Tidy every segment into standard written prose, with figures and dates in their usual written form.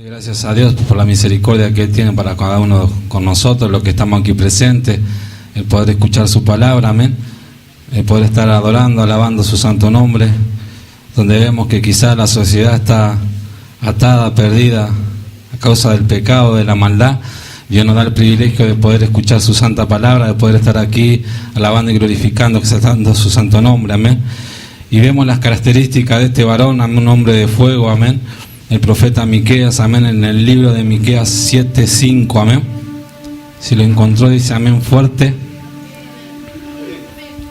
Gracias a Dios por la misericordia que Él tiene para cada uno con nosotros, los que estamos aquí presentes, el poder escuchar su palabra, amén, el poder estar adorando, alabando su santo nombre, donde vemos que quizás la sociedad está atada, perdida a causa del pecado, de la maldad. Dios nos da el privilegio de poder escuchar su santa palabra, de poder estar aquí alabando y glorificando, exaltando su santo nombre, amén. Y vemos las características de este varón, amén, un hombre de fuego, amén. El profeta Miqueas, amén, en el libro de Miqueas 7:5, amén. Si lo encontró, dice amén fuerte.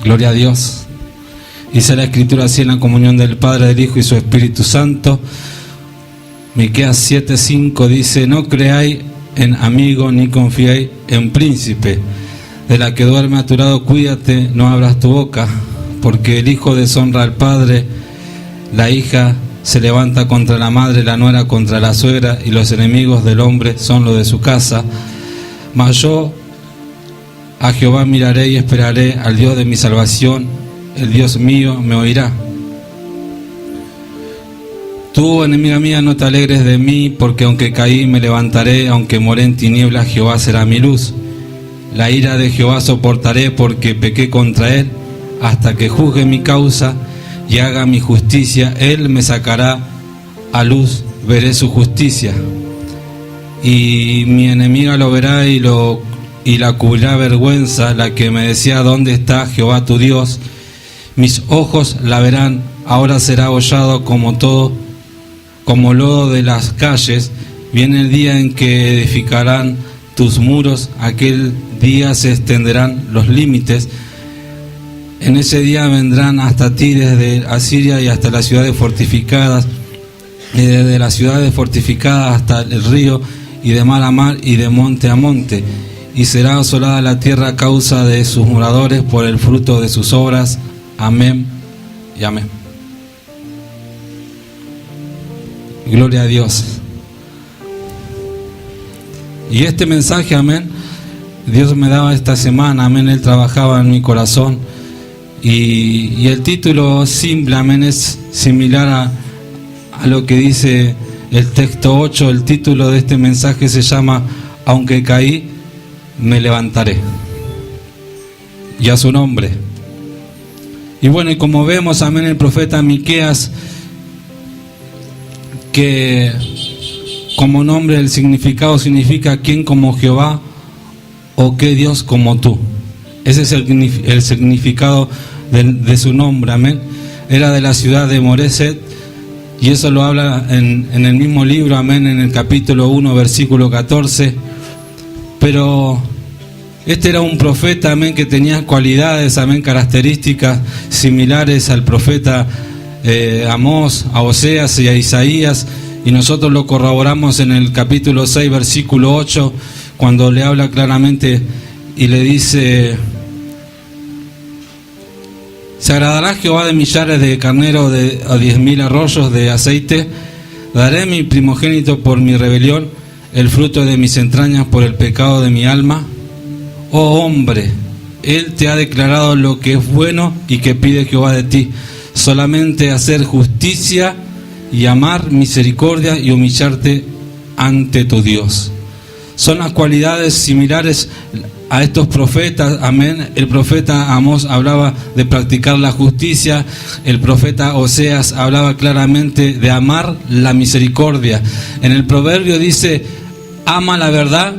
Gloria a Dios. Dice la Escritura así en la comunión del Padre, del Hijo y su Espíritu Santo. Miqueas 7:5 dice: no creáis en amigo ni confiéis en príncipe. De la que duerme a tu lado, cuídate, no abras tu boca, porque el hijo deshonra al padre, la hija se levanta contra la madre, la nuera contra la suegra, y los enemigos del hombre son los de su casa. Mas yo a Jehová miraré y esperaré, al Dios de mi salvación, el Dios mío me oirá. Tú, enemiga mía, no te alegres de mí, porque aunque caí me levantaré, aunque moré en tinieblas, Jehová será mi luz. La ira de Jehová soportaré, porque pequé contra él, hasta que juzgue mi causa y haga mi justicia. Él me sacará a luz, veré su justicia. Y mi enemiga lo verá y la cubrirá vergüenza, la que me decía: ¿dónde está Jehová tu Dios? Mis ojos la verán. Ahora será hollado como lodo de las calles. Viene el día en que edificarán tus muros, aquel día se extenderán los límites. En ese día vendrán hasta ti desde Asiria y hasta las ciudades fortificadas, y desde las ciudades fortificadas hasta el río, y de mar a mar, y de monte a monte. Y será asolada la tierra a causa de sus moradores, por el fruto de sus obras. Amén y amén. Gloria a Dios. Y este mensaje, amén, Dios me daba esta semana, amén, Él trabajaba en mi corazón. Y el título simple, amén, es similar a lo que dice el texto 8. El título de este mensaje se llama: aunque caí, me levantaré. Y a su nombre. Y bueno, y como vemos, amén, el profeta Miqueas, que como nombre el significado significa ¿quién como Jehová? O ¿qué Dios como tú? Ese es el significado de su nombre, amén. Era de la ciudad de Moreset, y eso lo habla en el mismo libro, amén, en el capítulo 1, versículo 14. Pero este era un profeta, amén, que tenía cualidades, amén, características similares al profeta Amós, a Oseas y a Isaías, y nosotros lo corroboramos en el capítulo 6, versículo 8, cuando le habla claramente y le dice: ¿se agradará Jehová de millares de carneros, a 10,000 arroyos de aceite? ¿Daré mi primogénito por mi rebelión, el fruto de mis entrañas por el pecado de mi alma? Oh hombre, Él te ha declarado lo que es bueno y que pide Jehová de ti, solamente hacer justicia y amar misericordia y humillarte ante tu Dios. Son las cualidades similares a estos profetas, amén. El profeta Amós hablaba de practicar la justicia, el profeta Oseas hablaba claramente de amar la misericordia. En el proverbio dice: ama la verdad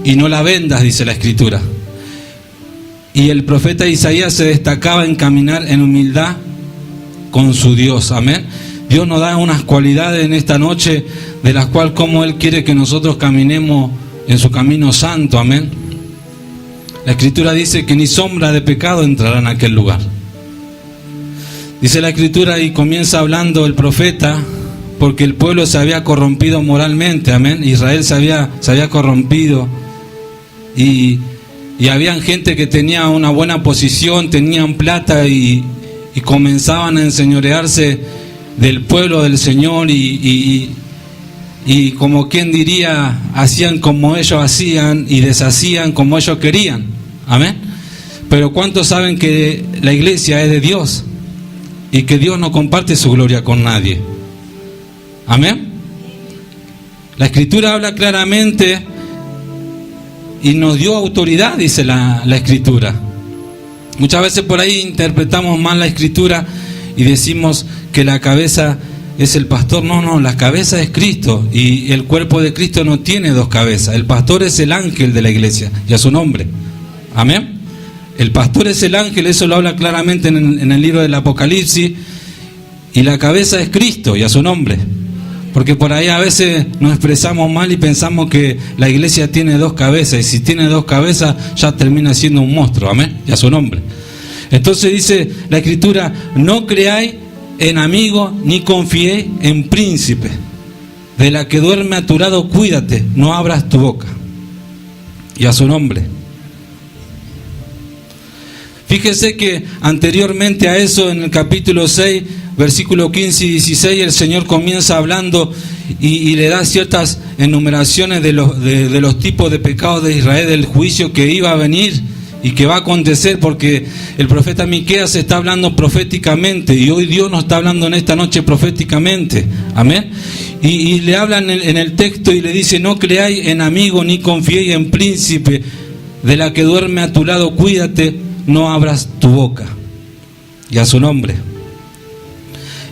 y no la vendas, dice la Escritura. Y el profeta Isaías se destacaba en caminar en humildad con su Dios, amén. Dios nos da unas cualidades en esta noche de las cuales como Él quiere que nosotros caminemos en su camino santo, amén. La Escritura dice que ni sombra de pecado entrará en aquel lugar. Dice la Escritura, y comienza hablando el profeta, porque el pueblo se había corrompido moralmente, amén. Israel se había corrompido, y habían gente que tenía una buena posición, tenían plata y comenzaban a enseñorearse del pueblo del Señor, y como quien diría, hacían como ellos hacían y deshacían como ellos querían, amén. Pero ¿cuántos saben que la iglesia es de Dios y que Dios no comparte su gloria con nadie? Amén. La Escritura habla claramente y nos dio autoridad, dice la Escritura. Muchas veces por ahí interpretamos mal la Escritura y decimos que la cabeza es el pastor. No, la cabeza es Cristo, y el cuerpo de Cristo no tiene dos cabezas. El pastor es el ángel de la iglesia, y a su nombre. Amén. El pastor es el ángel, eso lo habla claramente en el libro del Apocalipsis, y la cabeza es Cristo, y a su nombre. Porque por ahí a veces nos expresamos mal y pensamos que la iglesia tiene dos cabezas, y si tiene dos cabezas ya termina siendo un monstruo, amén, y a su nombre. Entonces dice la Escritura: no creáis en amigo, ni confiéis en príncipe. De la que duerme a tu lado, cuídate, no abras tu boca. Y a su nombre. Fíjese que anteriormente a eso, en el capítulo 6, versículo 15 y 16, el Señor comienza hablando y le da ciertas enumeraciones de los tipos de pecados de Israel, del juicio que iba a venir y que va a acontecer, porque el profeta Miqueas está hablando proféticamente, y hoy Dios nos está hablando en esta noche proféticamente, amén. Y le hablan en el texto y le dice: no creáis en amigo, ni confiéis en príncipe. De la que duerme a tu lado, cuídate, no abras tu boca. Y a su nombre.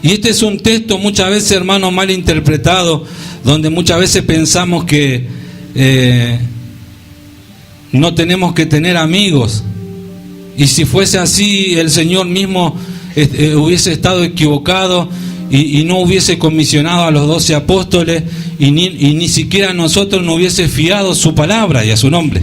Y este es un texto muchas veces, hermano, mal interpretado, donde muchas veces pensamos que no tenemos que tener amigos. Y si fuese así, el Señor mismo hubiese estado equivocado y no hubiese comisionado a los 12 apóstoles, y ni siquiera nosotros no hubiese fiado su palabra y a su nombre.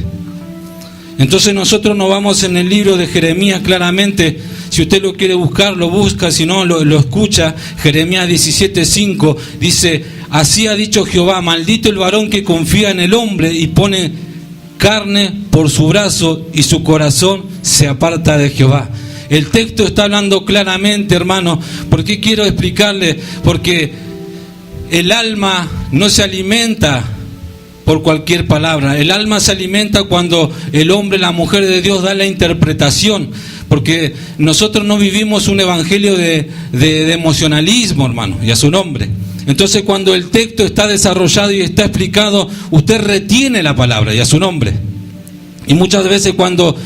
Entonces nosotros nos vamos en el libro de Jeremías claramente. Si usted lo quiere buscar, lo busca, si no, lo escucha. Jeremías 17:5 dice: así ha dicho Jehová, maldito el varón que confía en el hombre y pone carne por su brazo, y su corazón se aparta de Jehová. El texto está hablando claramente, hermano. ¿Por qué quiero explicarle? Porque el alma no se alimenta por cualquier palabra. El alma se alimenta cuando el hombre, la mujer de Dios da la interpretación. Porque nosotros no vivimos un evangelio de emocionalismo, hermano, y a su nombre. Entonces, cuando el texto está desarrollado y está explicado, usted retiene la palabra y a su nombre. Y muchas veces cuando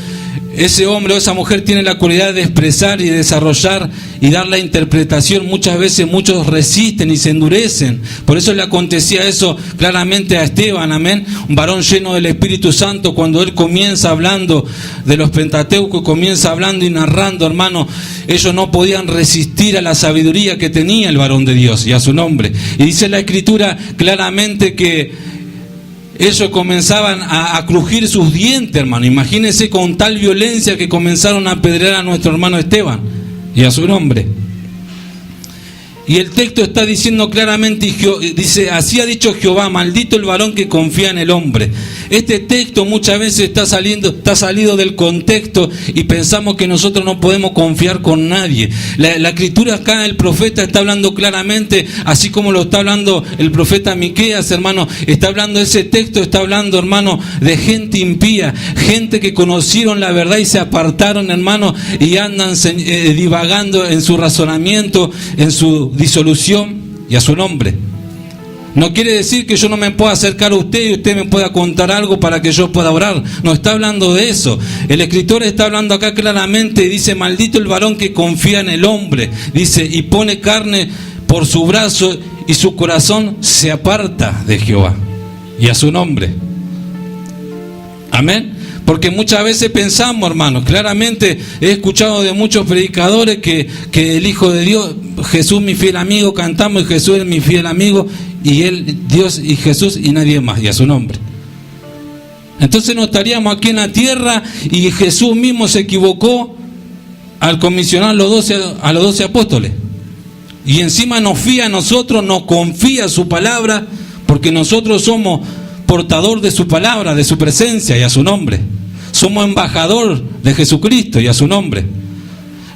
ese hombre o esa mujer tiene la cualidad de expresar y desarrollar y dar la interpretación, muchas veces muchos resisten y se endurecen. Por eso le acontecía eso claramente a Esteban, amén, un varón lleno del Espíritu Santo. Cuando él comienza hablando de los Pentateucos, comienza hablando y narrando, hermano, ellos no podían resistir a la sabiduría que tenía el varón de Dios y a su nombre. Y dice la Escritura claramente que ellos comenzaban a crujir sus dientes, hermano. Imagínense, con tal violencia que comenzaron a apedrear a nuestro hermano Esteban y a su nombre. Y el texto está diciendo claramente, dice: así ha dicho Jehová, maldito el varón que confía en el hombre. Este texto muchas veces está salido del contexto y pensamos que nosotros no podemos confiar con nadie. La Escritura acá, el profeta está hablando claramente, así como lo está hablando el profeta Miqueas, hermano. Está hablando ese texto, está hablando, hermano, de gente impía, gente que conocieron la verdad y se apartaron, hermano, y andan divagando en su razonamiento, en su disolución y a su nombre. No quiere decir que yo no me pueda acercar a usted y usted me pueda contar algo para que yo pueda orar. No está hablando de eso. El escritor está hablando acá claramente y dice: maldito el varón que confía en el hombre. Dice: y pone carne por su brazo, y su corazón se aparta de Jehová y a su nombre. Amén. Porque muchas veces pensamos, hermanos, claramente he escuchado de muchos predicadores que el Hijo de Dios, Jesús mi fiel amigo, cantamos, y Jesús es mi fiel amigo, y Él, Dios y Jesús y nadie más, y a su nombre. Entonces no estaríamos aquí en la tierra, y Jesús mismo se equivocó al comisionar a los 12 apóstoles. Y encima nos fía a nosotros, nos confía su palabra, porque nosotros somos portador de su palabra, de su presencia y a su nombre. Somos embajador de Jesucristo y a su nombre.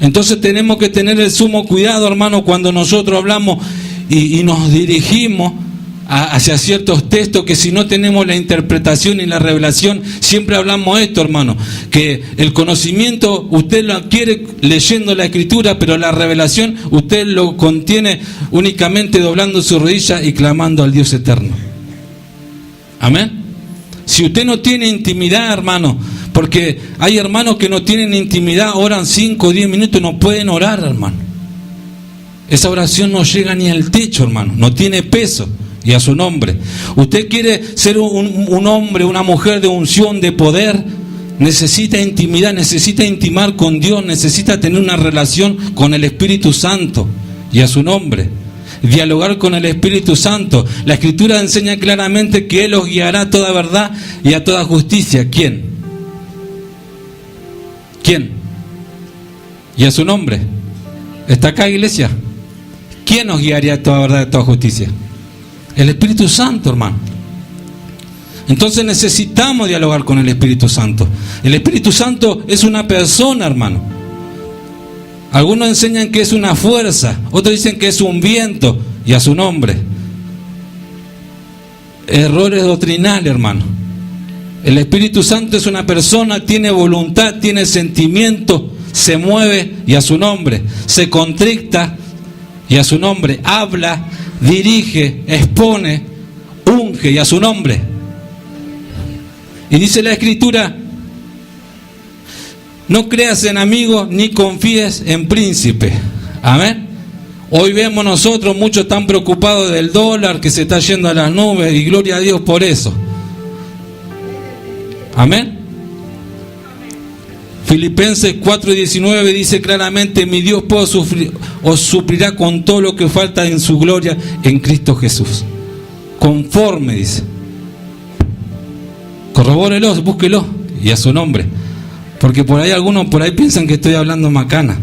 Entonces tenemos que tener el sumo cuidado, hermano, cuando nosotros hablamos y nos dirigimos hacia ciertos textos, que si no tenemos la interpretación y la revelación, siempre hablamos esto, hermano, que el conocimiento usted lo adquiere leyendo la Escritura, pero la revelación usted lo contiene únicamente doblando su rodilla y clamando al Dios eterno. Amén. Si usted no tiene intimidad, hermano, porque hay hermanos que no tienen intimidad, oran 5 o 10 minutos y no pueden orar, hermano. Esa oración no llega ni al techo, hermano, no tiene peso. Y a su nombre. Usted quiere ser un hombre, una mujer de unción, de poder, necesita intimidad, necesita intimar con Dios, necesita tener una relación con el Espíritu Santo. Y a su nombre. Dialogar con el Espíritu Santo. La Escritura enseña claramente que Él os guiará a toda verdad y a toda justicia. ¿Quién? ¿Quién? Y a su nombre. ¿Está acá, iglesia? ¿Quién nos guiaría a toda verdad y a toda justicia? El Espíritu Santo, hermano. Entonces necesitamos dialogar con el Espíritu Santo. El Espíritu Santo es una persona, hermano. Algunos enseñan que es una fuerza, otros dicen que es un viento, y a su nombre. Errores doctrinales, hermano. El Espíritu Santo es una persona, tiene voluntad, tiene sentimiento, se mueve, y a su nombre. Se contricta, y a su nombre. Habla, dirige, expone, unge, y a su nombre. Y dice la Escritura: no creas en amigos ni confíes en príncipe. Amén. Hoy vemos nosotros, muchos están preocupados del dólar que se está yendo a las nubes, y gloria a Dios por eso. Amén. Filipenses 4:19 dice claramente: mi Dios os suplirá con todo lo que falta en su gloria en Cristo Jesús. Conforme, dice. Corrobórelo, búsquelo, y a su nombre. Porque por ahí algunos piensan que estoy hablando macana.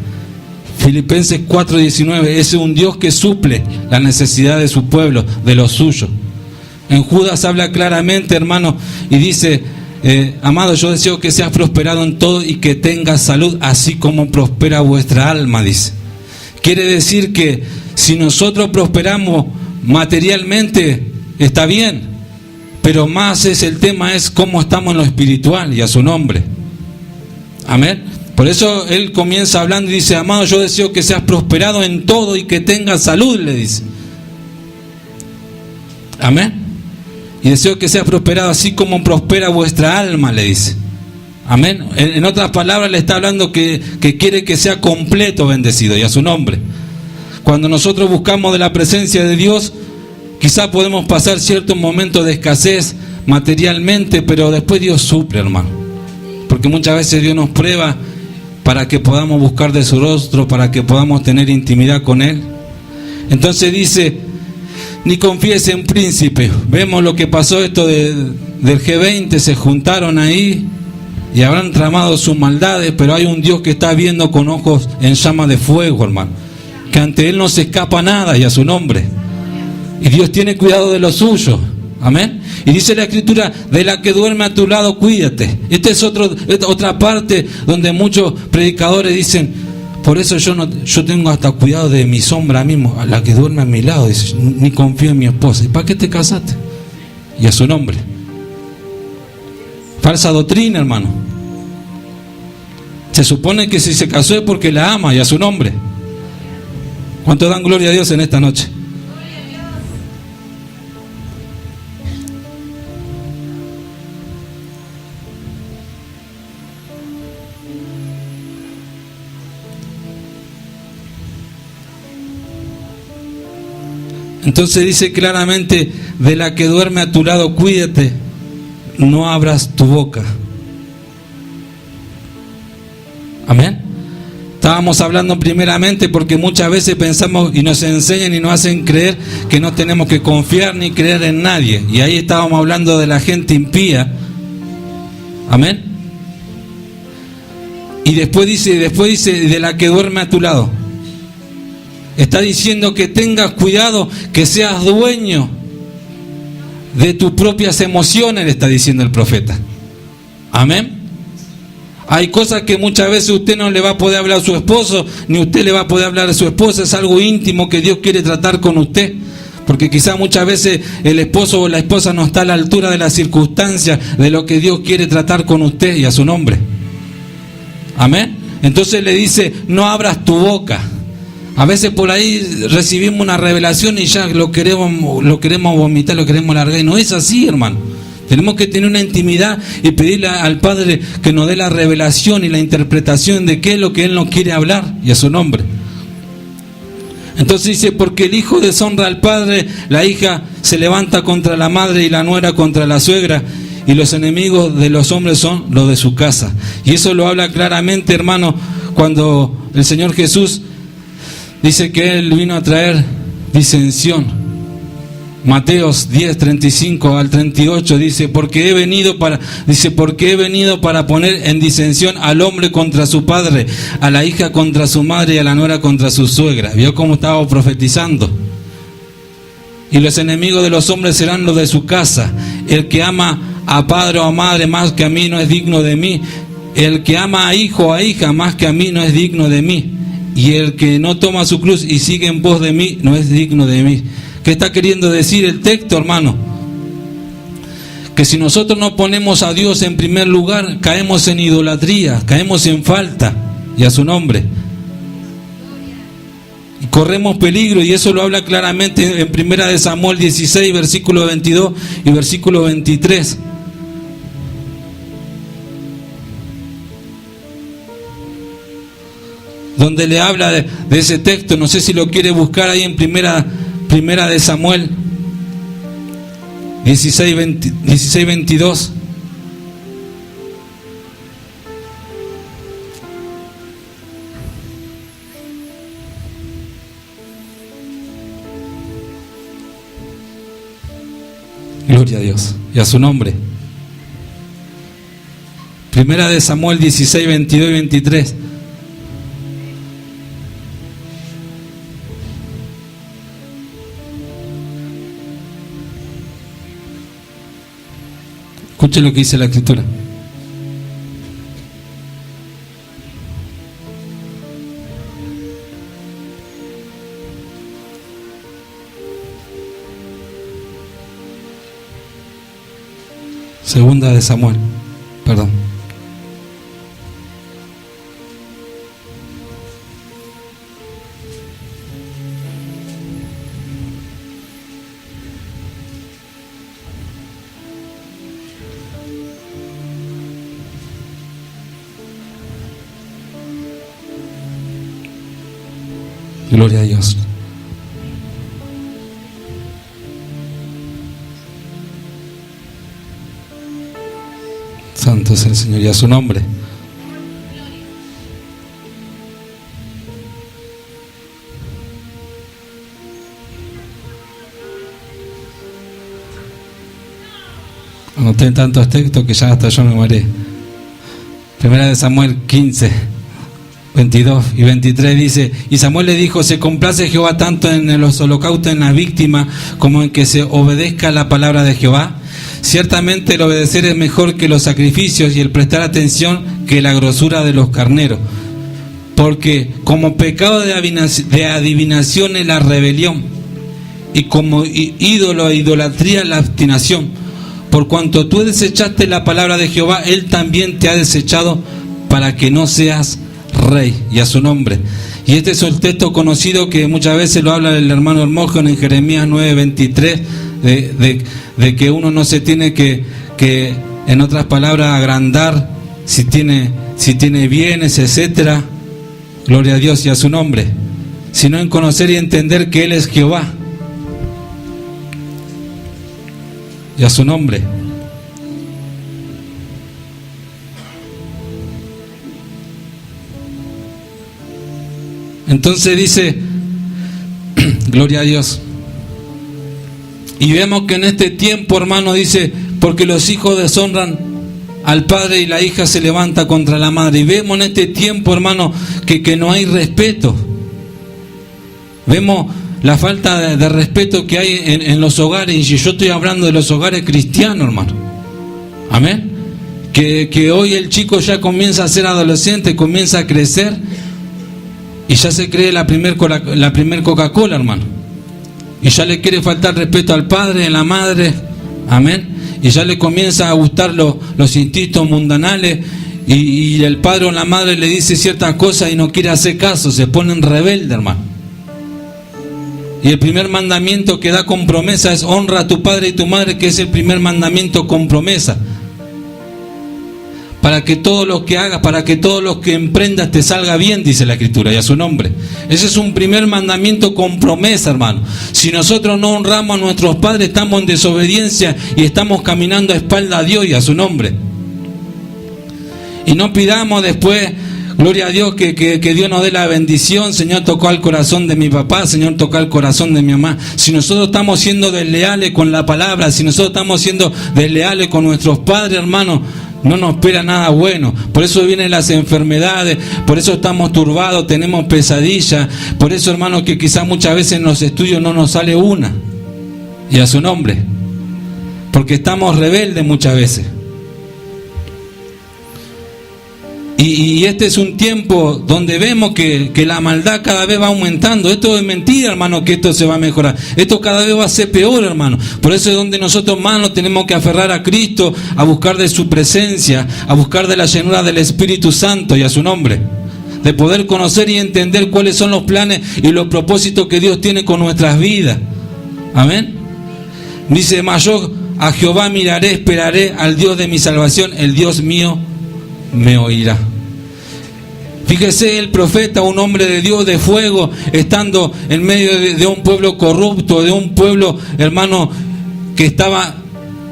Filipenses 4:19, es un Dios que suple la necesidad de su pueblo, de los suyos. En Judas habla claramente, hermano, y dice: amado, yo deseo que seas prosperado en todo y que tengas salud, así como prospera vuestra alma, dice. Quiere decir que si nosotros prosperamos materialmente, está bien, pero más es el tema, es cómo estamos en lo espiritual, y a su nombre. Amén. Por eso él comienza hablando y dice: amado, yo deseo que seas prosperado en todo y que tengas salud, le dice. Amén. Y deseo que seas prosperado así como prospera vuestra alma, le dice. Amén. En otras palabras le está hablando que quiere que sea completo bendecido, y a su nombre. Cuando nosotros buscamos de la presencia de Dios, quizás podemos pasar ciertos momentos de escasez materialmente, pero después Dios suple, hermano. Porque muchas veces Dios nos prueba para que podamos buscar de su rostro, para que podamos tener intimidad con Él. Entonces dice: ni confíes en príncipe. Vemos lo que pasó esto del G20, se juntaron ahí y habrán tramado sus maldades, pero hay un Dios que está viendo con ojos en llama de fuego, hermano, que ante Él no se escapa nada, y a su nombre. Y Dios tiene cuidado de lo suyo. Amén. Y dice la Escritura: de la que duerme a tu lado, cuídate. Esta es otra parte donde muchos predicadores dicen: por eso yo tengo hasta cuidado de mi sombra mismo, a la que duerme a mi lado. Dice: ni confío en mi esposa. ¿Y para qué te casaste? Y a su nombre. Falsa doctrina, hermano. Se supone que si se casó es porque la ama, y a su nombre. ¿Cuánto dan gloria a Dios en esta noche? Entonces dice claramente: de la que duerme a tu lado, cuídate, no abras tu boca. Amén. Estábamos hablando primeramente porque muchas veces pensamos y nos enseñan y nos hacen creer que no tenemos que confiar ni creer en nadie. Y ahí estábamos hablando de la gente impía. Amén. Y después dice, de la que duerme a tu lado. Está diciendo que tengas cuidado, que seas dueño de tus propias emociones, le está diciendo el profeta. Amén. Hay cosas que muchas veces usted no le va a poder hablar a su esposo, ni usted le va a poder hablar a su esposa. Es algo íntimo que Dios quiere tratar con usted. Porque quizás muchas veces el esposo o la esposa no está a la altura de las circunstancias de lo que Dios quiere tratar con usted, y a su nombre. Amén. Entonces le dice: no abras tu boca. A veces por ahí recibimos una revelación y ya lo queremos vomitar, lo queremos largar. Y no es así, hermano. Tenemos que tener una intimidad y pedirle al Padre que nos dé la revelación y la interpretación de qué es lo que Él nos quiere hablar, y a su nombre. Entonces dice, porque el hijo deshonra al padre, la hija se levanta contra la madre y la nuera contra la suegra, y los enemigos de los hombres son los de su casa. Y eso lo habla claramente, hermano, cuando el Señor Jesús dice que Él vino a traer disensión. Mateos 10, 35 al 38 dice, porque he venido para poner en disensión al hombre contra su padre, a la hija contra su madre y a la nuera contra su suegra. ¿Vio cómo estaba profetizando? Y los enemigos de los hombres serán los de su casa. El que ama a padre o a madre más que a mí no es digno de mí. El que ama a hijo o a hija más que a mí no es digno de mí. Y el que no toma su cruz y sigue en pos de mí no es digno de mí. ¿Qué está queriendo decir el texto, hermano? Que si nosotros no ponemos a Dios en primer lugar, caemos en idolatría, caemos en falta, y a su nombre. Y corremos peligro, y eso lo habla claramente en 1 Samuel 16, versículo 22 y versículo 23. Donde le habla de ese texto, no sé si lo quiere buscar ahí en Primera de Samuel 16, 22. Gloria a Dios y a su nombre. Primera de Samuel 16, 22 y 23. Escuchen lo que dice la Escritura. Segunda de Samuel, perdón. Gloria a Dios. Santo es el Señor y a su nombre. Anoté tantos textos que ya hasta yo me mareé. Primera de Samuel 15, 22 y 23 dice, y Samuel le dijo, se complace Jehová tanto en los holocaustos en la víctima como en que se obedezca la palabra de Jehová. Ciertamente el obedecer es mejor que los sacrificios y el prestar atención que la grosura de los carneros. Porque como pecado de adivinación es la rebelión, y como ídolo e idolatría la obstinación. Por cuanto tú desechaste la palabra de Jehová, Él también te ha desechado para que no seas rey, y a su nombre. Y este es el texto conocido que muchas veces lo habla el hermano Hermógenes en Jeremías 9:23, de que uno no se tiene que en otras palabras agrandar si tiene bienes, etcétera, gloria a Dios y a su nombre, sino en conocer y entender que Él es Jehová y a su nombre. Entonces dice, gloria a Dios. Y vemos que en este tiempo, hermano, dice, porque los hijos deshonran al padre y la hija se levanta contra la madre. Y vemos en este tiempo, hermano, que no hay respeto. Vemos la falta de respeto que hay en los hogares. Y yo estoy hablando de los hogares cristianos, hermano. Amén. Que hoy el chico ya comienza a ser adolescente, comienza a crecer y ya se cree la primer Coca-Cola, hermano. Y ya le quiere faltar respeto al padre, a la madre, amén. Y ya le comienza a gustar los instintos mundanales. Y el padre o la madre le dice ciertas cosas y no quiere hacer caso, se ponen rebelde, hermano. Y el primer mandamiento que da con promesa es honra a tu padre y tu madre, que es el primer mandamiento con promesa. Para que todo lo que hagas, para que todo lo que emprendas te salga bien, dice la Escritura, y a su nombre. Ese es un primer mandamiento con promesa, hermano. Si nosotros no honramos a nuestros padres, estamos en desobediencia y estamos caminando a espalda a Dios y a su nombre. Y no pidamos después, gloria a Dios, que Dios nos dé la bendición. Señor, tocó al corazón de mi papá, Señor, tocó al corazón de mi mamá. Si nosotros estamos siendo desleales con la palabra, si nosotros estamos siendo desleales con nuestros padres, hermano, no nos espera nada bueno. Por eso vienen las enfermedades, por eso estamos turbados, tenemos pesadillas. Por eso, hermano, que quizás muchas veces en los estudios no nos sale una. Y a su nombre. Porque estamos rebeldes muchas veces. Y este es un tiempo donde vemos que la maldad cada vez va aumentando. Esto es mentira, hermano, que esto se va a mejorar. Esto cada vez va a ser peor, hermano. Por eso es donde nosotros más nos tenemos que aferrar a Cristo, a buscar de su presencia, a buscar de la llenura del Espíritu Santo y a su nombre. De poder conocer y entender cuáles son los planes y los propósitos que Dios tiene con nuestras vidas. Amén. Dice, mas yo a Jehová miraré, esperaré al Dios de mi salvación, el Dios mío me oirá. Fíjese, el profeta, un hombre de Dios, de fuego, estando en medio de un pueblo corrupto, de un pueblo, hermano, que estaba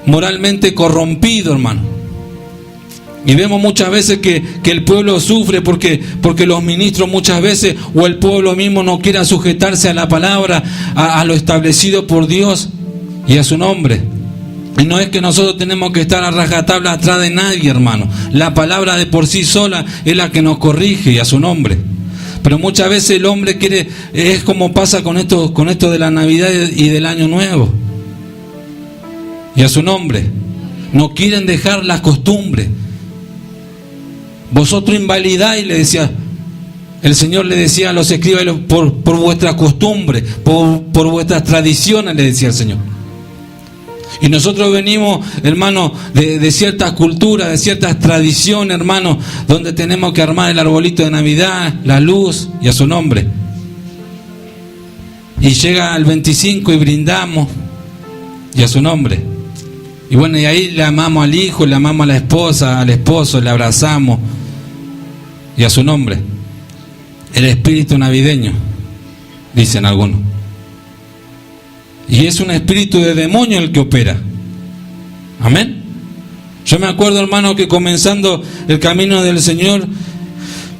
moralmente corrompido, hermano. Y vemos muchas veces que el pueblo sufre porque los ministros muchas veces, o el pueblo mismo, no quiera sujetarse a la palabra, a lo establecido por Dios y a su nombre. Y no es que nosotros tenemos que estar a rajatabla atrás de nadie, hermano. La palabra de por sí sola es la que nos corrige y a su nombre. Pero muchas veces el hombre quiere, es como pasa con esto de la Navidad y del Año Nuevo. Y a su nombre. No quieren dejar las costumbres. Vosotros invalidáis, le decía, el Señor le decía a los escribas, por vuestras costumbres, por vuestras tradiciones, le decía el Señor. Y nosotros venimos, hermano, de ciertas culturas, de ciertas tradiciones, hermano, donde tenemos que armar el arbolito de Navidad, la luz y a su nombre. Y llega el 25 y brindamos y a su nombre. Y bueno, y ahí le amamos al hijo, le amamos a la esposa, al esposo, le abrazamos y a su nombre. El espíritu navideño, dicen algunos. Y es un espíritu de demonio el que opera. Amén. Yo me acuerdo, hermano, que comenzando el camino del Señor,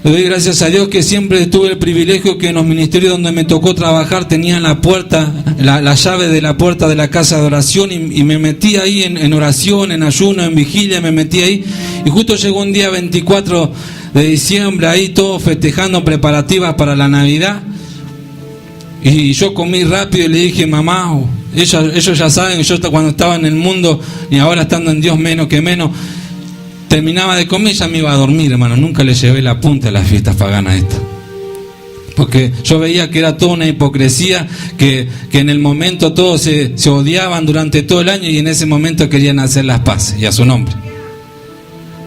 le doy gracias a Dios que siempre tuve el privilegio que en los ministerios donde me tocó trabajar tenían la puerta, la llave de la puerta de la casa de oración, y me metí ahí en oración, en ayuno, en vigilia, me metí ahí. Y justo llegó un día 24 de diciembre, ahí todos festejando preparativas para la Navidad. Y yo comí rápido y le dije, mamá, ellos ya saben, yo cuando estaba en el mundo y ahora estando en Dios menos que menos, terminaba de comer y ya me iba a dormir, hermano. Nunca le llevé la punta a las fiestas paganas estas. Porque yo veía que era toda una hipocresía, que en el momento todos se odiaban durante todo el año y en ese momento querían hacer las paces, y a su nombre.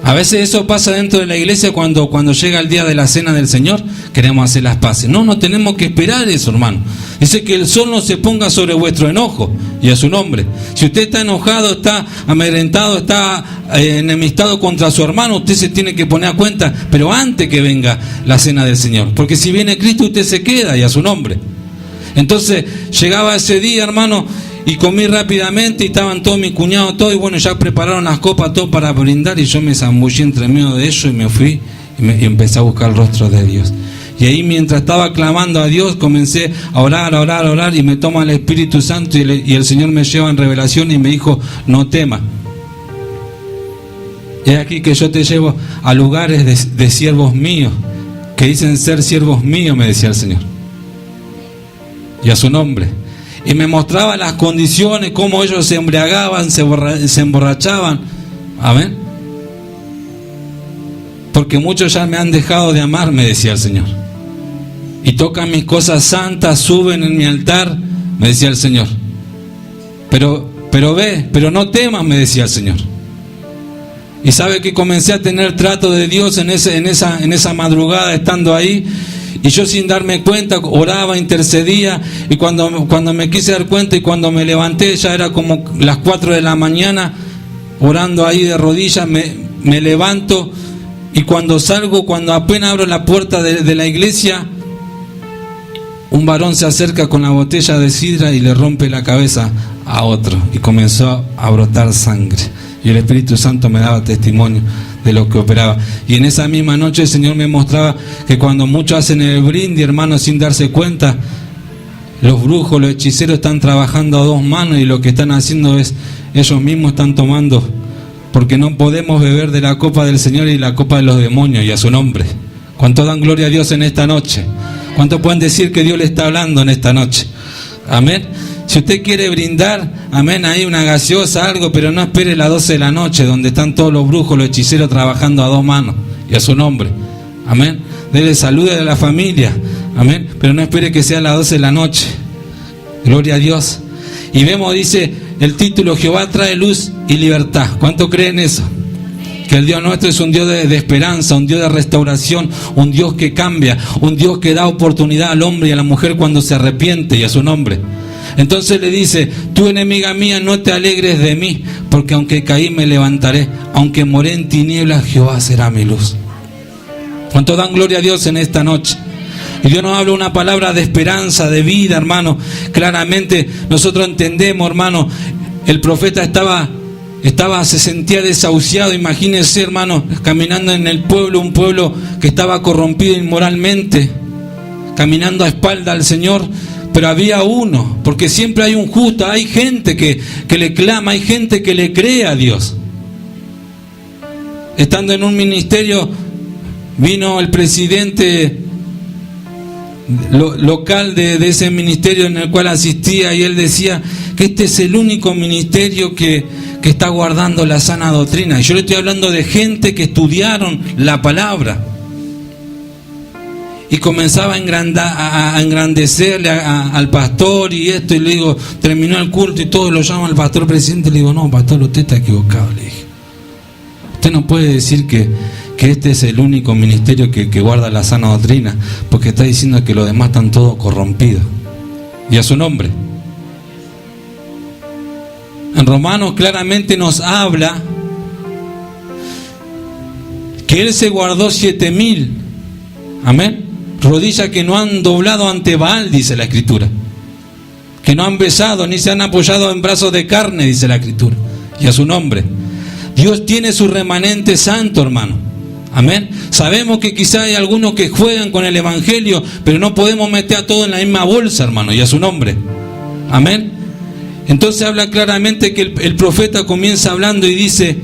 A veces eso pasa dentro de la iglesia cuando llega el día de la cena del Señor, queremos hacer las paces. No tenemos que esperar eso, hermano. Dice que el sol no se ponga sobre vuestro enojo, y a su nombre. Si usted está enojado, está amedrentado, está enemistado contra su hermano, usted se tiene que poner a cuenta, pero antes que venga la cena del Señor. Porque si viene Cristo, usted se queda, y a su nombre. Entonces llegaba ese día, hermano, y comí rápidamente, y estaban todos mis cuñados, todo, y bueno, ya prepararon las copas, todo para brindar, y yo me zambullí entre medio de ellos y me fui y empecé a buscar el rostro de Dios. Y ahí, mientras estaba clamando a Dios, comencé a orar, y me toma el Espíritu Santo, y el Señor me lleva en revelación y me dijo, no temas. Y es aquí que yo te llevo a lugares de siervos míos, que dicen ser siervos míos, me decía el Señor. Y a su nombre. Y me mostraba las condiciones, cómo ellos se embriagaban, se emborrachaban. Amén. Porque muchos ya me han dejado de amar, me decía el Señor. Y tocan mis cosas santas, suben en mi altar, me decía el Señor. Pero no temas, me decía el Señor. Y sabe que comencé a tener trato de Dios en esa madrugada, estando ahí. Y yo sin darme cuenta oraba, intercedía, y cuando me quise dar cuenta y cuando me levanté ya era como las 4 de la mañana, orando ahí de rodillas, me levanto, y cuando salgo, cuando apenas abro la puerta de la iglesia, un varón se acerca con la botella de sidra y le rompe la cabeza a otro, y comenzó a brotar sangre, y el Espíritu Santo me daba testimonio de lo que operaba. Y en esa misma noche el Señor me mostraba que cuando muchos hacen el brindis, hermanos, sin darse cuenta, los brujos, los hechiceros están trabajando a 2 manos, y lo que están haciendo es, ellos mismos están tomando, porque no podemos beber de la copa del Señor y la copa de los demonios, y a su nombre. ¿Cuánto dan gloria a Dios en esta noche? ¿Cuánto pueden decir que Dios le está hablando en esta noche? Amén. Si usted quiere brindar, amén, ahí una gaseosa, algo, pero no espere las 12 de la noche, donde están todos los brujos, los hechiceros trabajando a 2 manos, y a su nombre. Amén. Dele salud a la familia, amén, pero no espere que sea las 12 de la noche. Gloria a Dios. Y vemos, dice el título, Jehová trae luz y libertad. ¿Cuánto creen eso? Que el Dios nuestro es un Dios de esperanza, un Dios de restauración, un Dios que cambia, un Dios que da oportunidad al hombre y a la mujer cuando se arrepiente, y a su nombre. Entonces le dice, tú enemiga mía, no te alegres de mí, porque aunque caí me levantaré, aunque moré en tinieblas, Jehová será mi luz. ¿Cuánto dan gloria a Dios en esta noche? Y Dios nos habla una palabra de esperanza, de vida, hermano. Claramente nosotros entendemos, hermano, el profeta se sentía desahuciado. Imagínense, hermano, caminando en el pueblo, un pueblo que estaba corrompido inmoralmente, caminando a espalda al Señor. Pero había uno, porque siempre hay un justo, hay gente que le clama, hay gente que le cree a Dios. Estando en un ministerio, vino el presidente local de ese ministerio en el cual asistía, y él decía que este es el único ministerio que está guardando la sana doctrina. Y yo le estoy hablando de gente que estudiaron la palabra. Y comenzaba a engrandecerle al pastor y esto, y le digo, terminó el culto y todos lo llaman al pastor presidente. Le digo, no, pastor, usted está equivocado, le dije. Usted no puede decir que este es el único ministerio que guarda la sana doctrina, porque está diciendo que los demás están todos corrompidos. Y a su nombre. En Romanos claramente nos habla que Él se guardó 7,000. Amén. Rodillas que no han doblado ante Baal, dice la Escritura. Que no han besado ni se han apoyado en brazos de carne, dice la Escritura. Y a su nombre. Dios tiene su remanente santo, hermano. Amén. Sabemos que quizá hay algunos que juegan con el Evangelio, pero no podemos meter a todo en la misma bolsa, hermano. Y a su nombre. Amén. Entonces habla claramente que el profeta comienza hablando y dice,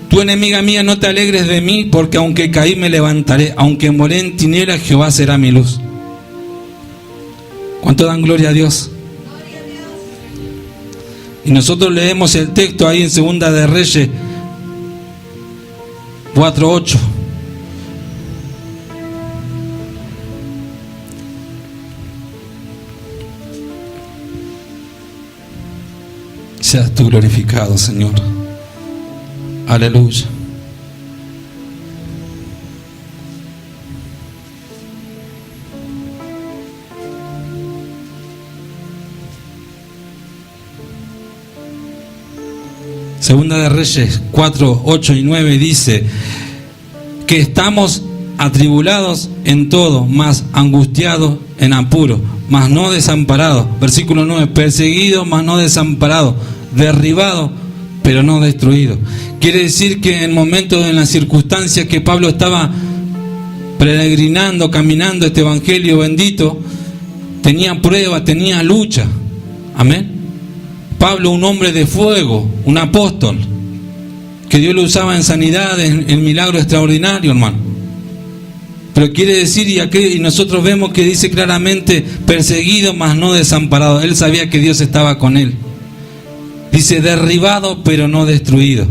tú enemiga mía, no te alegres de mí, porque aunque caí me levantaré, aunque moré en tinieblas, Jehová será mi luz. ¿Cuánto dan gloria a Dios? Y nosotros leemos el texto ahí en Segunda de Reyes 4:8. Seas tú glorificado, Señor. Aleluya. Segunda de Reyes 4, 8 y 9 dice que estamos atribulados en todo, mas angustiados en apuro, mas no desamparados. Versículo 9, perseguidos, mas no desamparados, derribados, pero no destruidos. Quiere decir que en momentos, en las circunstancias que Pablo estaba peregrinando, caminando este evangelio bendito, tenía pruebas, tenía lucha. Amén. Pablo, un hombre de fuego, un apóstol, que Dios lo usaba en sanidad, en milagro extraordinario, hermano. Pero quiere decir, y nosotros vemos que dice claramente, perseguido, mas no desamparado. Él sabía que Dios estaba con él. Dice, derribado, pero no destruido.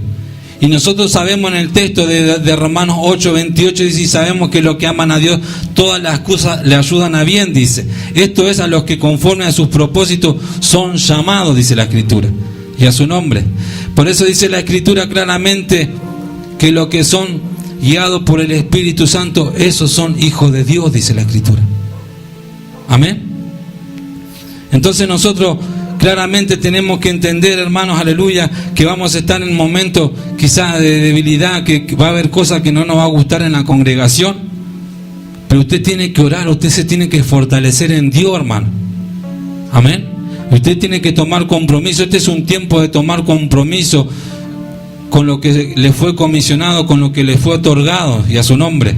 Y nosotros sabemos en el texto de Romanos 8, 28, dice, y sabemos que los que aman a Dios, todas las cosas le ayudan a bien, dice. Esto es a los que conforme a sus propósitos son llamados, dice la Escritura. Y a su nombre. Por eso dice la Escritura claramente que los que son guiados por el Espíritu Santo, esos son hijos de Dios, dice la Escritura. Amén. Entonces nosotros claramente tenemos que entender, hermanos, aleluya, que vamos a estar en momentos quizás de debilidad, que va a haber cosas que no nos va a gustar en la congregación, pero usted tiene que orar, usted se tiene que fortalecer en Dios, hermano. Amén. Usted tiene que tomar compromiso. Este es un tiempo de tomar compromiso con lo que le fue comisionado, con lo que le fue otorgado, y a su nombre.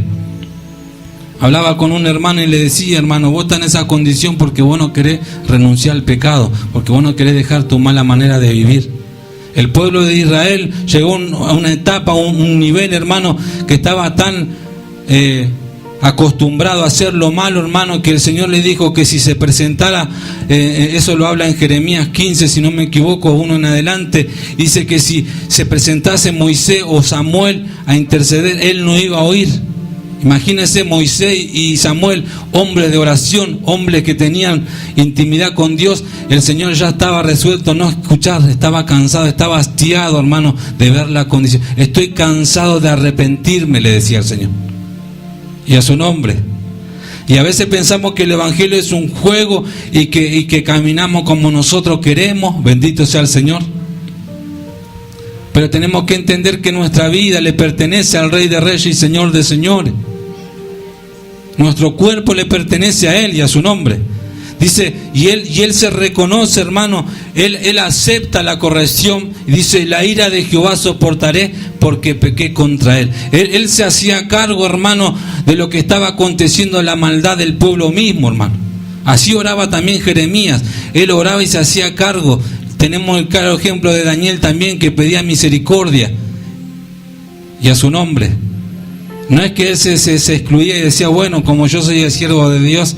Hablaba con un hermano y le decía: hermano, vos estás en esa condición porque vos no querés renunciar al pecado, porque vos no querés dejar tu mala manera de vivir. El pueblo de Israel llegó a una etapa, un nivel, hermano, que estaba tan acostumbrado a hacer lo malo, hermano, que el Señor le dijo que si se presentara, eso lo habla en Jeremías 15, si no me equivoco, 1 en adelante, dice que si se presentase Moisés o Samuel a interceder, él no iba a oír. Imagínense, Moisés y Samuel, hombres de oración, hombres que tenían intimidad con Dios. El Señor ya estaba resuelto no escuchar, estaba cansado, estaba hastiado, hermano, de ver la condición. Estoy cansado de arrepentirme, le decía el Señor. Y a su nombre. Y a veces pensamos que el Evangelio es un juego y que caminamos como nosotros queremos. Bendito sea el Señor. Pero tenemos que entender que nuestra vida le pertenece al Rey de Reyes y Señor de Señores. Nuestro cuerpo le pertenece a Él y a su nombre. Dice, y él se reconoce, hermano, él acepta la corrección. Y dice: la ira de Jehová soportaré porque pequé contra él. Él se hacía cargo, hermano, de lo que estaba aconteciendo, la maldad del pueblo mismo, hermano. Así oraba también Jeremías. Él oraba y se hacía cargo. Tenemos el claro ejemplo de Daniel también, que pedía misericordia y a su nombre. No es que él se excluía y decía: bueno, como yo soy el siervo de Dios,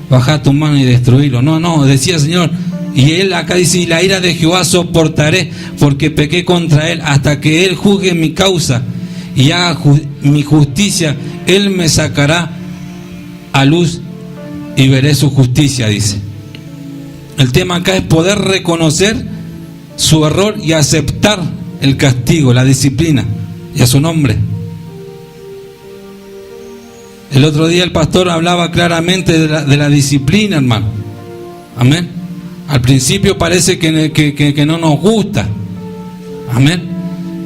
baja tu mano y destruirlo. No, decía: Señor, y él acá dice: y la ira de Jehová soportaré porque pequé contra él, hasta que él juzgue mi causa y haga mi justicia, él me sacará a luz y veré su justicia, dice. El tema acá es poder reconocer su error y aceptar el castigo, la disciplina, y a su nombre. El otro día el pastor hablaba claramente de la disciplina, hermano. Amén. Al principio parece que no nos gusta. Amén.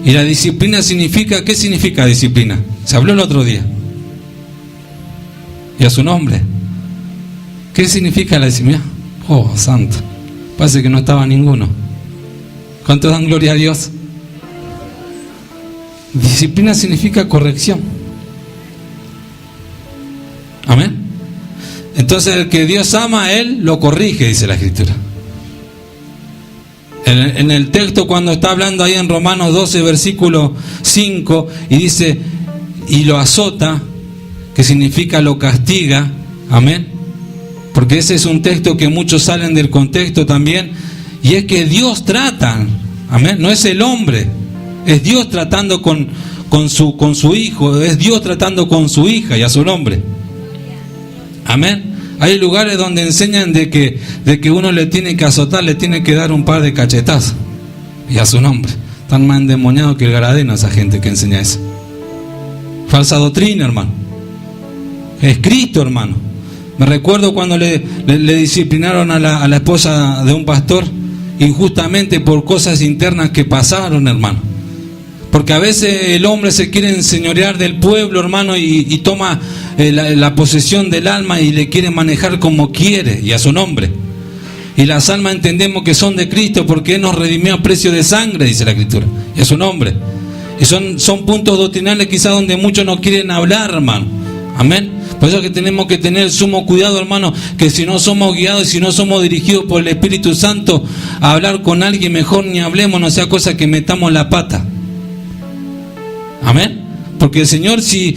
Y la disciplina significa, ¿qué significa disciplina? Se habló el otro día. Y a su nombre. ¿Qué significa la disciplina? Oh, santo. Parece que no estaba ninguno. ¿Cuántos dan gloria a Dios? Disciplina significa corrección. Amén. Entonces el que Dios ama, Él lo corrige, dice la Escritura. En el texto, cuando está hablando ahí en Romanos 12, versículo 5, y dice: y lo azota, que significa lo castiga. Amén. Porque ese es un texto que muchos salen del contexto también. Y es que Dios trata, amén, no es el hombre, es Dios tratando con su hijo, es Dios tratando con su hija, y a su nombre. Amén. Hay lugares donde enseñan de que uno le tiene que azotar, le tiene que dar un par de cachetazos, y a su nombre. Están más endemoniados que el Garadeno esa gente que enseña eso. Falsa doctrina, hermano. Es Cristo, hermano. Me recuerdo cuando le disciplinaron a la esposa de un pastor, injustamente por cosas internas que pasaron, hermano. Porque a veces el hombre se quiere enseñorear del pueblo, hermano, y toma la posesión del alma y le quiere manejar como quiere, y a su nombre. Y las almas entendemos que son de Cristo porque Él nos redimió a precio de sangre, dice la Escritura, y a su nombre. Y son puntos doctrinales quizás donde muchos no quieren hablar, hermano. Amén. Por eso es que tenemos que tener sumo cuidado, hermano, que si no somos guiados y si no somos dirigidos por el Espíritu Santo a hablar con alguien, mejor ni hablemos, no sea cosa que metamos la pata. Amén. Porque el Señor si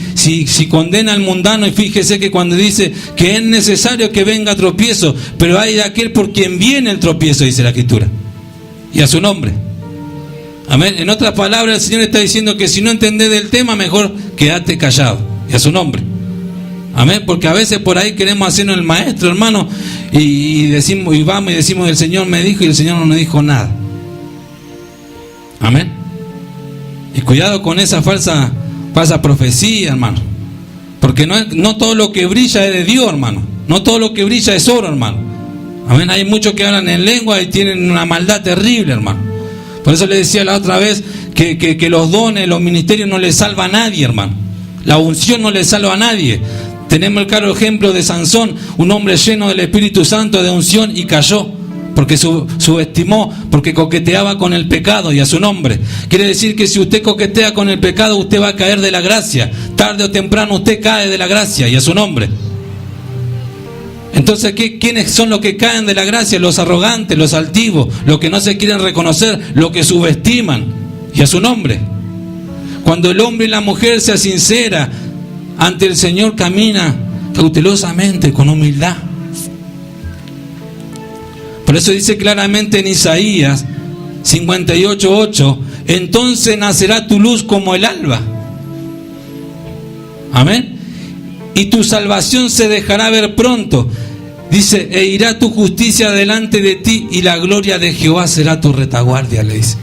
condena al mundano, y fíjese que cuando dice que es necesario que venga tropiezo, pero hay de aquel por quien viene el tropiezo, dice la Escritura, y a su nombre. Amén. En otras palabras, el Señor está diciendo que si no entendés del tema, mejor quédate callado, y a su nombre. Amén. Porque a veces por ahí queremos hacernos el maestro, hermano, y decimos, y vamos y decimos: el Señor me dijo, y el Señor no nos dijo nada. Amén. Y cuidado con esa falsa falsa profecía, hermano. Porque no todo lo que brilla es de Dios, hermano. No todo lo que brilla es oro, hermano. Amén. Hay muchos que hablan en lengua y tienen una maldad terrible, hermano. Por eso le decía la otra vez que los dones, los ministerios no le salva a nadie, hermano. La unción no le salva a nadie. Tenemos el claro ejemplo de Sansón, un hombre lleno del Espíritu Santo, de unción, y cayó porque subestimó, porque coqueteaba con el pecado, y a su nombre. Quiere decir que si usted coquetea con el pecado, usted va a caer de la gracia. Tarde o temprano usted cae de la gracia, y a su nombre. Entonces, ¿quiénes son los que caen de la gracia? Los arrogantes, los altivos, los que no se quieren reconocer, los que subestiman, y a su nombre. Cuando el hombre y la mujer sea sincera ante el Señor, camina cautelosamente, con humildad. Por eso dice claramente en Isaías 58:8, entonces nacerá tu luz como el alba. Amén. Y tu salvación se dejará ver pronto. Dice, e irá tu justicia delante de ti, y la gloria de Jehová será tu retaguardia, le dice.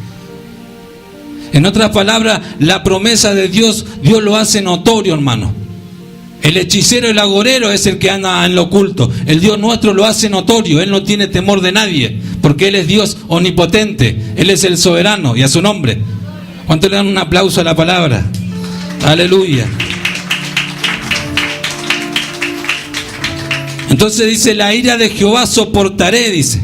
En otras palabras, la promesa de Dios, Dios lo hace notorio, hermano. El hechicero, el agorero es el que anda en lo oculto. El Dios nuestro lo hace notorio. Él no tiene temor de nadie, porque Él es Dios omnipotente. Él es el soberano, y a su nombre. ¿Cuánto le dan un aplauso a la palabra? Aleluya. Entonces dice, la ira de Jehová soportaré, dice.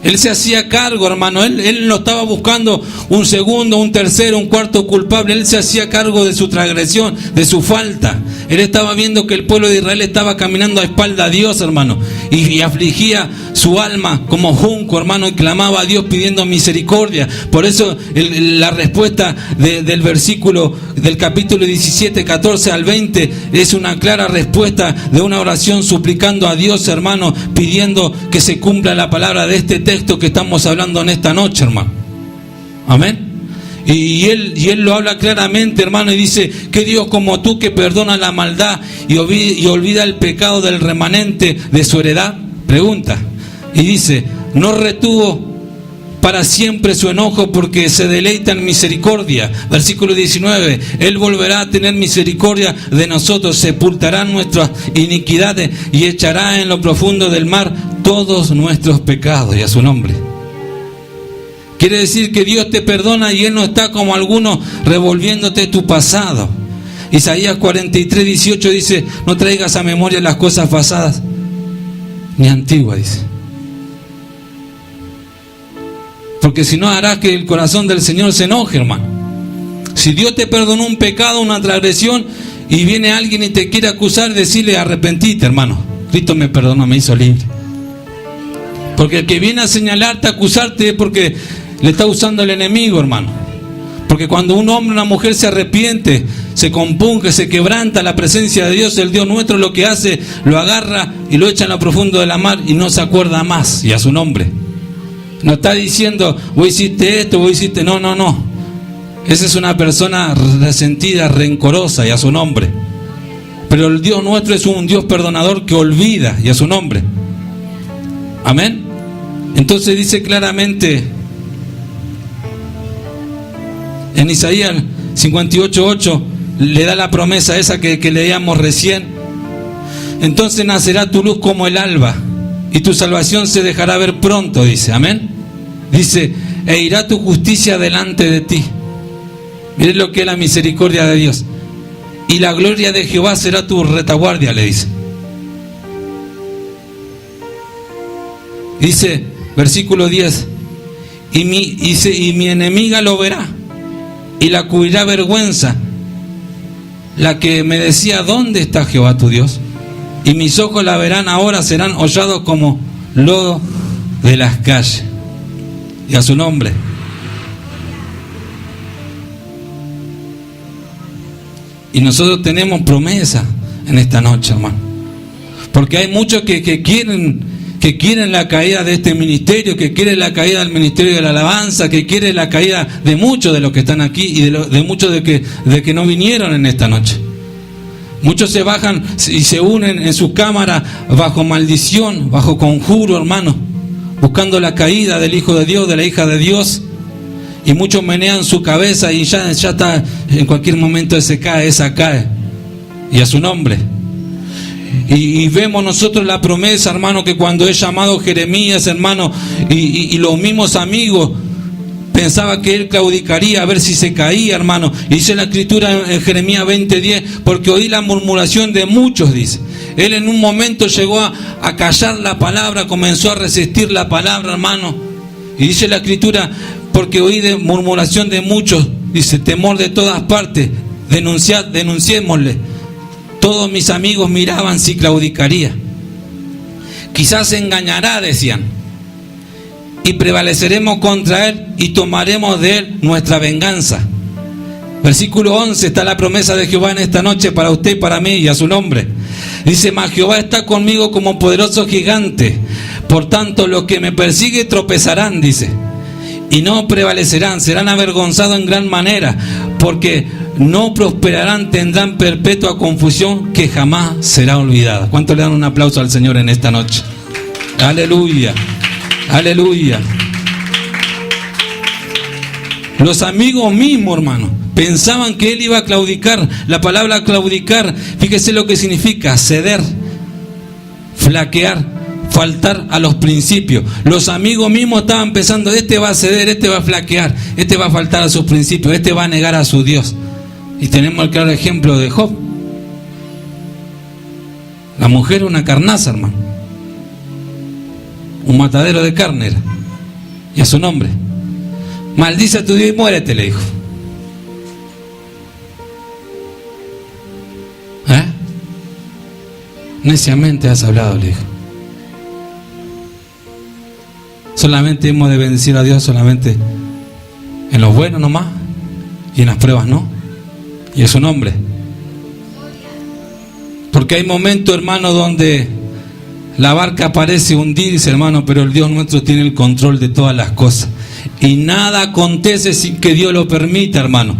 Él se hacía cargo, hermano. Él no estaba buscando un segundo, un tercero, un cuarto culpable. Él se hacía cargo de su transgresión, de su falta. Él estaba viendo que el pueblo de Israel estaba caminando a espalda a Dios, hermano. Y afligía su alma como junco, hermano, y clamaba a Dios pidiendo misericordia. Por eso la respuesta del versículo del capítulo 17, 14 al 20 es una clara respuesta de una oración suplicando a Dios, hermano, pidiendo que se cumpla la palabra de este texto que estamos hablando en esta noche, hermano. Amén. Y él lo habla claramente, hermano, y dice, que Dios como tú, que perdona la maldad y olvida el pecado del remanente de su heredad. Pregunta. Y dice, no retuvo para siempre su enojo, porque se deleita en misericordia. Versículo 19, Él volverá a tener misericordia de nosotros, sepultará nuestras iniquidades y echará en lo profundo del mar todos nuestros pecados, y a su nombre. Quiere decir que Dios te perdona, y Él no está como algunos revolviéndote tu pasado. Isaías 43:18 dice, no traigas a memoria las cosas pasadas ni antiguas, dice. Porque si no, harás que el corazón del Señor se enoje, hermano. Si Dios te perdonó un pecado, una transgresión, y viene alguien y te quiere acusar, decirle, arrepentite, hermano. Cristo me perdonó, me hizo libre. Porque el que viene a señalarte, a acusarte, es porque le está usando el enemigo, hermano. Porque cuando un hombre o una mujer se arrepiente, se compunge, se quebranta la presencia de Dios, el Dios nuestro lo que hace, lo agarra y lo echa en lo profundo de la mar, y no se acuerda más, y a su nombre. No está diciendo, vos hiciste esto, vos hiciste... No. Esa es una persona resentida, rencorosa, y a su nombre. Pero el Dios nuestro es un Dios perdonador que olvida, y a su nombre. Amén. Entonces dice claramente en Isaías 58:8, le da la promesa esa que leíamos recién. Entonces nacerá tu luz como el alba, y tu salvación se dejará ver pronto, dice. Amén. Dice, e irá tu justicia delante de ti. Miren lo que es la misericordia de Dios. Y la gloria de Jehová será tu retaguardia, le dice. Dice, versículo 10, y mi enemiga lo verá, y la cubrirá vergüenza, la que me decía, ¿dónde está Jehová tu Dios? Y mis ojos la verán ahora, serán hollados como lodo de las calles. Y a su nombre. Y nosotros tenemos promesa en esta noche, hermano. Porque hay muchos que quieren la caída de este ministerio, que quieren la caída del ministerio de la alabanza, que quieren la caída de muchos de los que están aquí y de muchos de que no vinieron en esta noche. Muchos se bajan y se unen en sus cámaras bajo maldición, bajo conjuro, hermano, buscando la caída del Hijo de Dios, de la hija de Dios. y muchos menean su cabeza y ya está, en cualquier momento esa cae, y a su nombre. Y vemos nosotros la promesa, hermano, que cuando es llamado Jeremías, hermano, y los mismos amigos pensaba que él claudicaría a ver si se caía, hermano. Y dice la escritura en Jeremías 20:10, porque oí la murmuración de muchos, dice. Él en un momento llegó a callar la palabra, comenzó a resistir la palabra, hermano. Y dice la escritura, porque oí de murmuración de muchos, dice, temor de todas partes, denunciémosle. Todos mis amigos miraban si claudicaría. Quizás se engañará, decían, y prevaleceremos contra él y tomaremos de él nuestra venganza. Versículo 11, está la promesa de Jehová en esta noche para usted y para mí y a su nombre. Dice, mas Jehová está conmigo como poderoso gigante. Por tanto, los que me persiguen tropezarán, dice, y no prevalecerán, serán avergonzados en gran manera, porque no prosperarán, tendrán perpetua confusión que jamás será olvidada. ¿Cuánto le dan un aplauso al Señor en esta noche? Aleluya, aleluya. Los amigos mismos, hermano, pensaban que él iba a claudicar. La palabra claudicar, fíjese lo que significa: ceder, flaquear, faltar a los principios. Los amigos mismos estaban pensando, este va a ceder, este va a flaquear, este va a faltar a sus principios, este va a negar a su Dios. Y tenemos el claro ejemplo de Job. La mujer, una carnaza, hermano, un matadero de carne era, y a su nombre. Maldice a tu Dios y muérete, le dijo. Neciamente has hablado, le dijo. Solamente hemos de bendecir a Dios solamente en los buenos nomás, y en las pruebas no, y es su nombre. Porque hay momentos, hermano, donde la barca parece hundirse, hermano, pero el Dios nuestro tiene el control de todas las cosas, y nada acontece sin que Dios lo permita, hermano.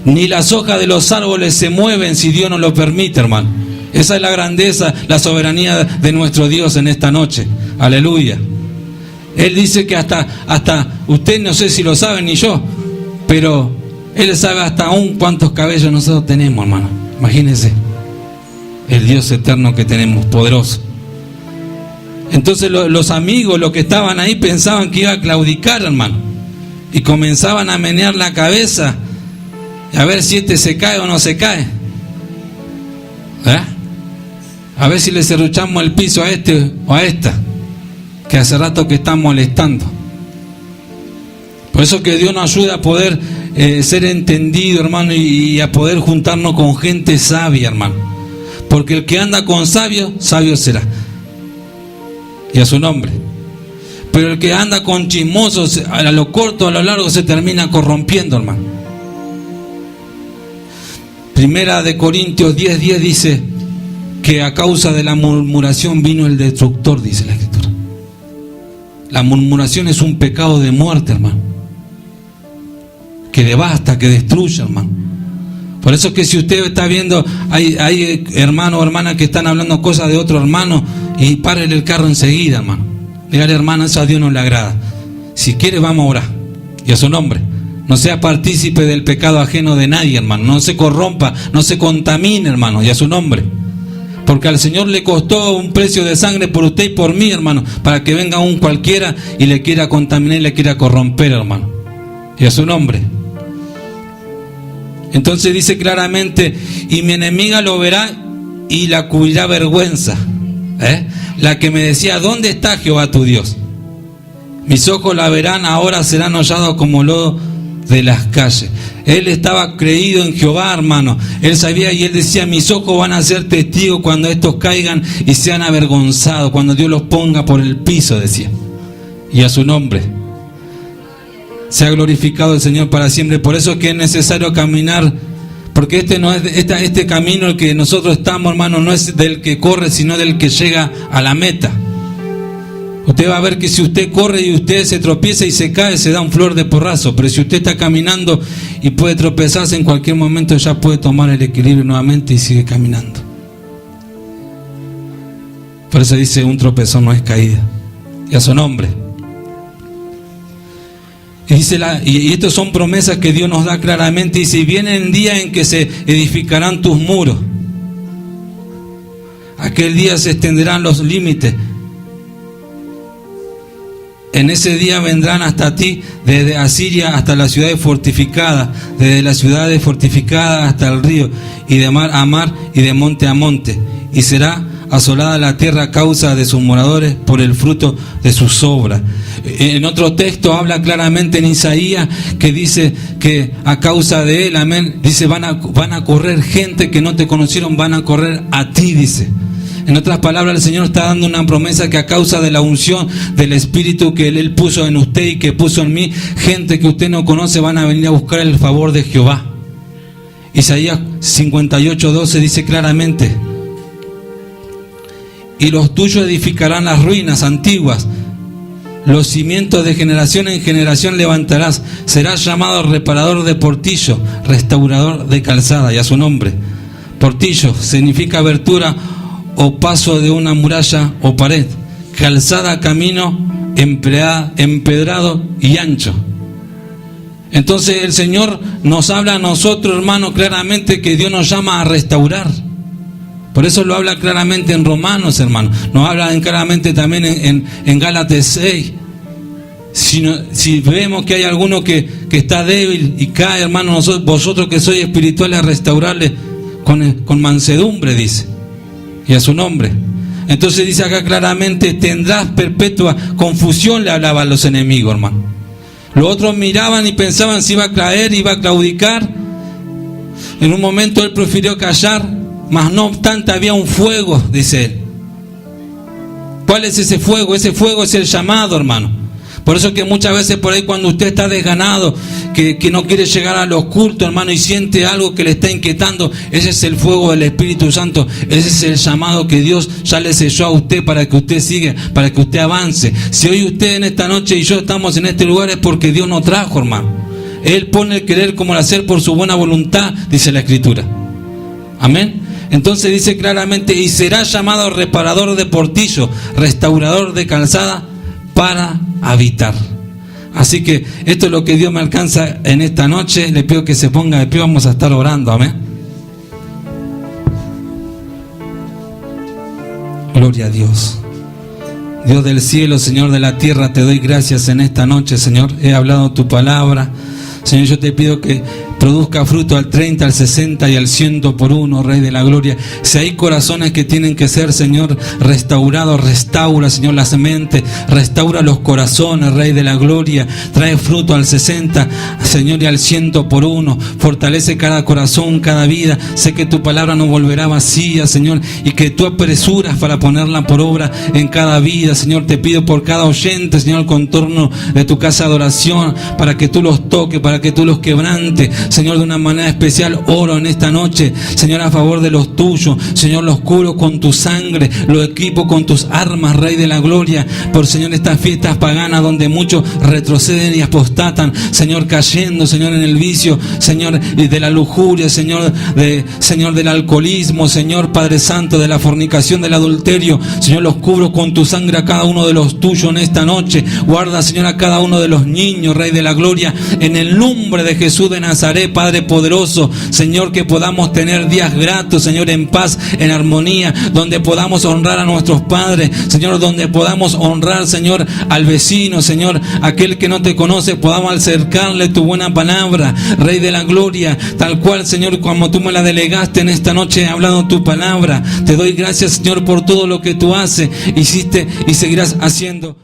Ni las hojas de los árboles se mueven si Dios no lo permite, hermano. Esa es la grandeza, la soberanía de nuestro Dios en esta noche. Aleluya. Él dice que hasta usted, no sé si lo sabe ni yo, pero Él sabe hasta aún cuántos cabellos nosotros tenemos, hermano. Imagínense el Dios eterno que tenemos, poderoso. Entonces los amigos, los que estaban ahí, pensaban que iba a claudicar, hermano, y comenzaban a menear la cabeza a ver si este se cae o no se cae, a ver si le serruchamos el piso a este o a esta, que hace rato que están molestando. Por eso que Dios nos ayuda a poder ser entendido, hermano, y a poder juntarnos con gente sabia, hermano. Porque el que anda con sabios, sabio será, y a su nombre. Pero el que anda con chismosos, a lo corto, a lo largo, se termina corrompiendo, hermano. Primera de Corintios 10:10 dice que a causa de la murmuración vino el destructor, dice la Escritura. La murmuración es un pecado de muerte, hermano, que devasta, que destruye, hermano. Por eso que si usted está viendo, hay hermanos o hermanas que están hablando cosas de otro hermano, y párele el carro enseguida, hermano. Dígale, hermano, eso a Dios no le agrada. Si quiere, vamos a orar, y a su nombre. No sea partícipe del pecado ajeno de nadie, hermano. No se corrompa, no se contamine, hermano, y a su nombre. Porque al Señor le costó un precio de sangre por usted y por mí, hermano, para que venga un cualquiera y le quiera contaminar y le quiera corromper, hermano, y a su nombre. Entonces dice claramente, y mi enemiga lo verá y la cubrirá vergüenza. La que me decía, ¿dónde está Jehová tu Dios? Mis ojos la verán, ahora serán hollados como lodo de las calles. Él estaba creído en Jehová, hermano. Él sabía y él decía, mis ojos van a ser testigos cuando estos caigan y sean avergonzados, cuando Dios los ponga por el piso, decía. Y a su nombre sea glorificado el Señor para siempre. Por eso es que es necesario caminar, porque este camino el que nosotros estamos, hermano, no es del que corre, sino del que llega a la meta. Usted va a ver que si usted corre y usted se tropieza y se cae, se da un flor de porrazo. Pero si usted está caminando y puede tropezarse en cualquier momento, ya puede tomar el equilibrio nuevamente y sigue caminando. Por eso dice, un tropezón no es caída. Y a su nombre. Y estas son promesas que Dios nos da claramente. Y si viene el día en que se edificarán tus muros, aquel día se extenderán los límites. En ese día vendrán hasta ti, desde Asiria hasta las ciudades fortificadas, desde las ciudades fortificadas hasta el río, y de mar a mar, y de monte a monte. Y será asolada la tierra a causa de sus moradores por el fruto de sus obras. En otro texto habla claramente en Isaías que dice que a causa de él, amén, dice van a correr gente que no te conocieron, van a correr a ti, dice. En otras palabras, el Señor está dando una promesa que a causa de la unción del Espíritu que Él puso en usted y que puso en mí, gente que usted no conoce van a venir a buscar el favor de Jehová. Isaías 58:12 dice claramente: y los tuyos edificarán las ruinas antiguas, los cimientos de generación en generación levantarás, serás llamado reparador de portillo, restaurador de calzada. Y a su nombre, portillo significa abertura o paso de una muralla o pared, calzada, camino empedrado y ancho. Entonces el Señor nos habla a nosotros, hermanos, claramente que Dios nos llama a restaurar. Por eso lo habla claramente en Romanos, hermano. Nos habla claramente también en Gálatas 6. Si vemos que hay alguno que está débil y cae, hermano, vosotros que sois espirituales, a restaurarle con mansedumbre, dice. Y a su nombre. Entonces dice acá claramente: tendrás perpetua confusión, le hablaba a los enemigos, hermano. Los otros miraban y pensaban si iba a caer, iba a claudicar. En un momento él prefirió callar, mas no obstante había un fuego, dice él. ¿Cuál es ese fuego? Ese fuego es el llamado, hermano. Por eso que muchas veces por ahí cuando usted está desganado, que no quiere llegar a los cultos, hermano, y siente algo que le está inquietando, ese es el fuego del Espíritu Santo. Ese es el llamado que Dios ya le selló a usted para que usted siga, para que usted avance. Si hoy usted en esta noche y yo estamos en este lugar es porque Dios nos trajo, hermano. Él pone el querer como el hacer por su buena voluntad, dice la Escritura. Amén. Entonces dice claramente: y será llamado reparador de portillo, restaurador de calzada, para habitar. Así que esto es lo que Dios me alcanza en esta noche. Le pido que se ponga de pie, vamos a estar orando. Amén. Gloria a Dios. Dios del cielo, Señor de la tierra, te doy gracias en esta noche, Señor. He hablado tu palabra. Señor, yo te pido que produzca fruto al 30, al 60 y al 100 por uno, Rey de la Gloria. Si hay corazones que tienen que ser, Señor, restaurados, restaura, Señor, las mentes, restaura los corazones, Rey de la Gloria. Trae fruto al 60, Señor, y al 100 por uno. Fortalece cada corazón, cada vida. Sé que tu palabra no volverá vacía, Señor, y que tú apresuras para ponerla por obra en cada vida, Señor. Te pido por cada oyente, Señor, el contorno de tu casa de oración, para que tú los toques, para que tú los quebrantes, Señor, de una manera especial. Oro en esta noche, Señor, a favor de los tuyos. Señor, los cubro con tu sangre, los equipo con tus armas, Rey de la Gloria. Por, Señor, estas fiestas paganas donde muchos retroceden y apostatan, Señor, cayendo, Señor, en el vicio, Señor, de la lujuria, Señor, del alcoholismo, Señor, Padre Santo, de la fornicación, del adulterio. Señor, los cubro con tu sangre a cada uno de los tuyos en esta noche. Guarda, Señor, a cada uno de los niños, Rey de la Gloria, en el nombre de Jesús de Nazaret, Padre poderoso. Señor, que podamos tener días gratos, Señor, en paz, en armonía, donde podamos honrar a nuestros padres, Señor, donde podamos honrar, Señor, al vecino, Señor, aquel que no te conoce, podamos acercarle tu buena palabra, Rey de la Gloria, tal cual, Señor, como tú me la delegaste en esta noche, he hablado tu palabra. Te doy gracias, Señor, por todo lo que tú haces, hiciste y seguirás haciendo.